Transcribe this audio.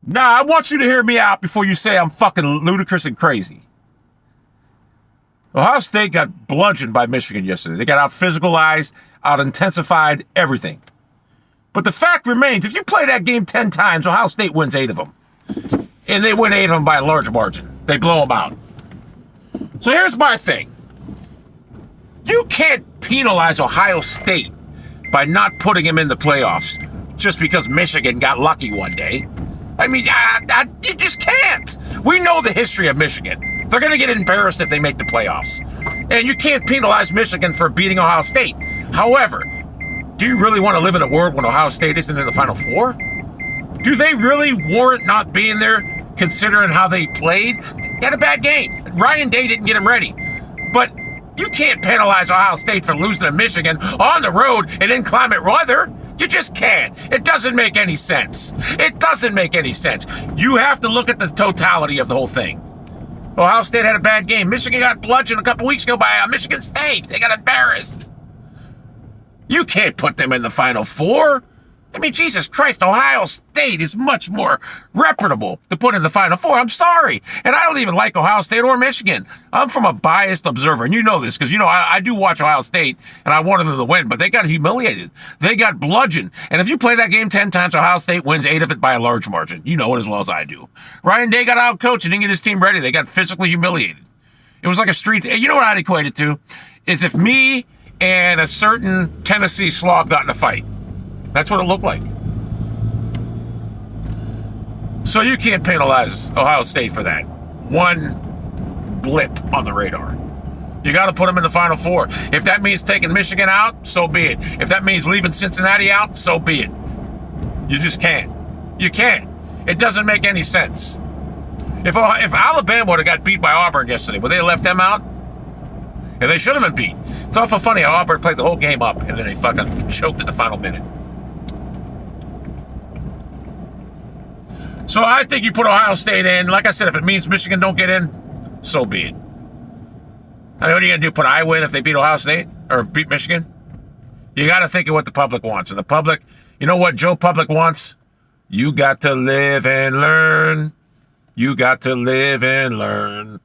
Nah, I want you to hear me out before you say I'm fucking ludicrous and crazy. Ohio State got bludgeoned by Michigan yesterday. They got out-physicalized, out-intensified, everything. But the fact remains, if you play that game 10 times, Ohio State wins 8 of them. And they win 8 of them by a large margin. They blow them out. So here's my thing. You can't penalize Ohio State by not putting them in the playoffs just because Michigan got lucky one day. I mean, you just can't. We know the history of Michigan. They're going to get embarrassed if they make the playoffs. And you can't penalize Michigan for beating Ohio State. However, do you really want to live in a world when Ohio State isn't in the Final Four? Do they really warrant not being there, considering how they played? They had a bad game. Ryan Day didn't get them ready. But you can't penalize Ohio State for losing to Michigan on the road in inclement weather. You just can't. It doesn't make any sense. It doesn't make any sense. You have to look at the totality of the whole thing. Ohio State had a bad game. Michigan got bludgeoned a couple weeks ago by Michigan State. They got embarrassed. You can't put them in the Final Four. I mean, Jesus Christ, Ohio State is much more reputable to put in the Final Four. I'm sorry. And I don't even like Ohio State or Michigan. I'm from a biased observer. And you know this because, I do watch Ohio State and I wanted them to win, but they got humiliated. They got bludgeoned. And if you play that game 10 times, Ohio State wins 8 of it by a large margin. You know it as well as I do. Ryan Day got out coached and didn't get his team ready. They got physically humiliated. It was like a street. You know what I'd equate it to? Is if me and a certain Tennessee slob got in a fight. That's what it looked like. So you can't penalize Ohio State for that. One blip on the radar. You got to put them in the Final Four. If that means taking Michigan out, so be it. If that means leaving Cincinnati out, so be it. You just can't. You can't. It doesn't make any sense. If Alabama would have got beat by Auburn yesterday, would they have left them out? And they should have been beat. It's awful funny how Auburn played the whole game up and then they fucking choked at the final minute. So I think you put Ohio State in. Like I said, if it means Michigan don't get in, so be it. I mean, what are you going to do? Put Iowa in if they beat Ohio State or beat Michigan? You got to think of what the public wants. And the public, you know what Joe Public wants? You got to live and learn. You got to live and learn.